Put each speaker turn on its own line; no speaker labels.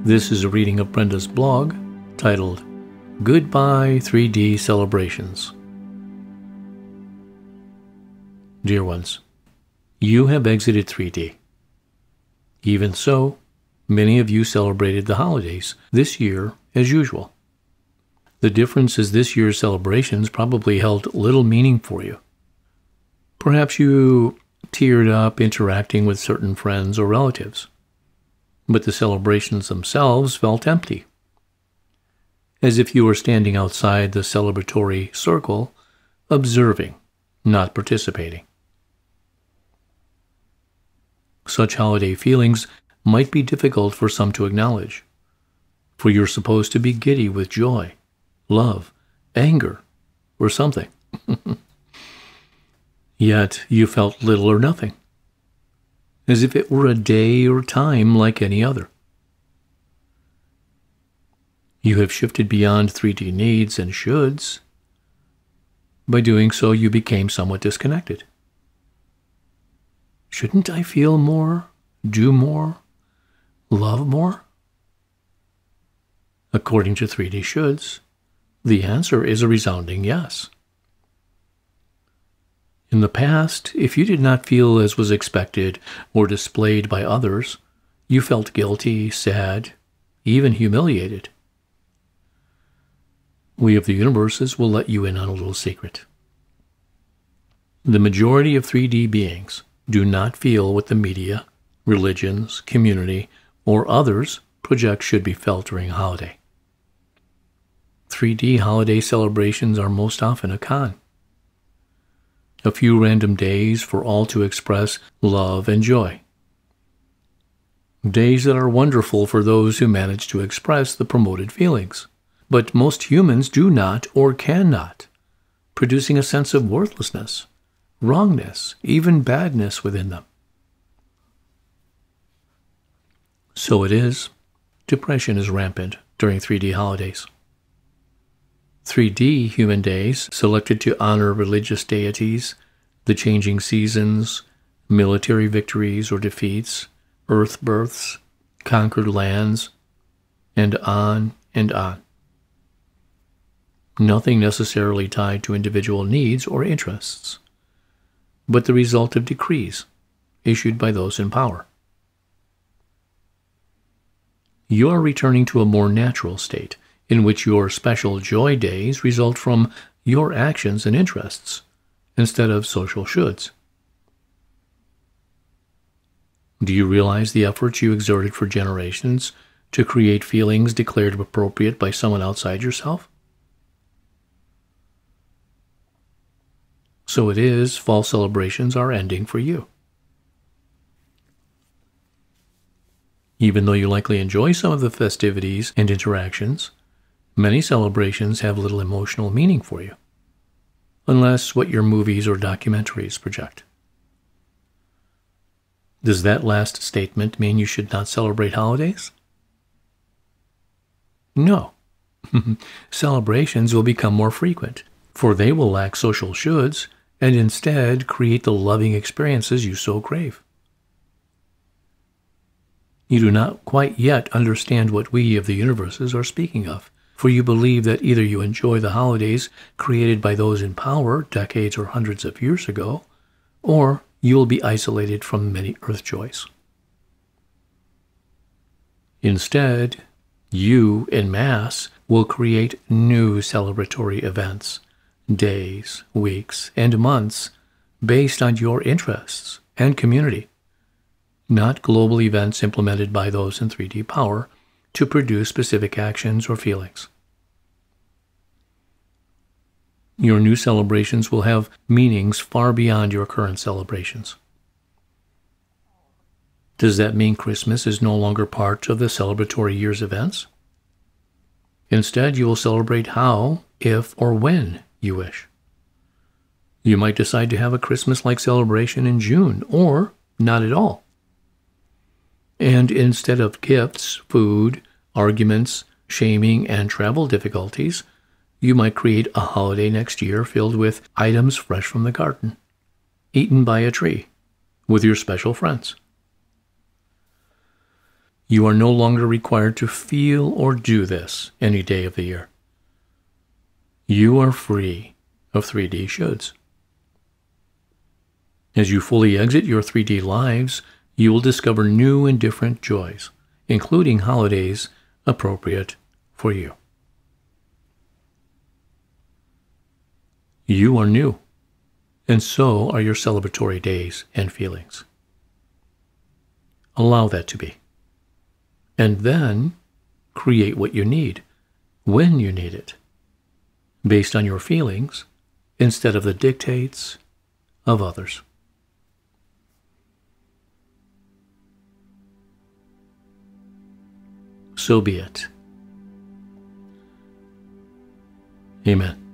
This is a reading of Brendas Blog titled Goodbye 3D Celebrations. Dear ones, you have exited 3D. Even so, many of you celebrated the holidays this year as usual. The difference is this year's celebrations probably held little meaning for you. Perhaps you teared up interacting with certain friends or relatives, but the celebrations themselves felt empty, as if you were standing outside the celebratory circle, observing, not participating. Such holiday feelings might be difficult for some to acknowledge, for you're supposed to be giddy with joy, love, anger, or something. Yet you felt little or nothing, as if it were a day or time like any other. You have shifted beyond 3D needs and shoulds. By doing so, you became somewhat disconnected. Shouldn't I feel more, do more, love more? According to 3D shoulds, the answer is a resounding yes. In the past, if you did not feel as was expected or displayed by others, you felt guilty, sad, even humiliated. We of the universes will let you in on a little secret. The majority of 3D beings do not feel what the media, religions, community, or others project should be felt during a holiday. 3D holiday celebrations are most often a con. A few random days for all to express love and joy. Days that are wonderful for those who manage to express the promoted feelings. But most humans do not or cannot, producing a sense of worthlessness, wrongness, even badness within them. So it is, depression is rampant during 3D holidays. 3D human days, selected to honor religious deities, the changing seasons, military victories or defeats, earth births, conquered lands, and on and on. Nothing necessarily tied to individual needs or interests, but the result of decrees issued by those in power. You are returning to a more natural state, in which your special joy days result from your actions and interests, instead of social shoulds. Do you realize the efforts you exerted for generations to create feelings declared appropriate by someone outside yourself? So it is, fall celebrations are ending for you. Even though you likely enjoy some of the festivities and interactions, many celebrations have little emotional meaning for you, unless what your movies or documentaries project. Does that last statement mean you should not celebrate holidays? No. Celebrations will become more frequent, for they will lack social shoulds and instead create the loving experiences you so crave. You do not quite yet understand what we of the universes are speaking of, for you believe that either you enjoy the holidays created by those in power decades or hundreds of years ago, or you will be isolated from many earth joys. Instead, you, en masse, will create new celebratory events, days, weeks, and months based on your interests and community, not global events implemented by those in 3D power to produce specific actions or feelings. Your new celebrations will have meanings far beyond your current celebrations. Does that mean Christmas is no longer part of the celebratory year's events? Instead, you will celebrate how, if, or when you wish. You might decide to have a Christmas-like celebration in June, or not at all. And instead of gifts, food, arguments, shaming, and travel difficulties, you might create a holiday next year filled with items fresh from the garden, eaten by a tree, with your special friends. You are no longer required to feel or do this any day of the year. You are free of 3D shoulds. As you fully exit your 3D lives, you will discover new and different joys, including holidays appropriate for you. You are new, and so are your celebratory days and feelings. Allow that to be. And then create what you need, when you need it, based on your feelings instead of the dictates of others. So be it. Amen.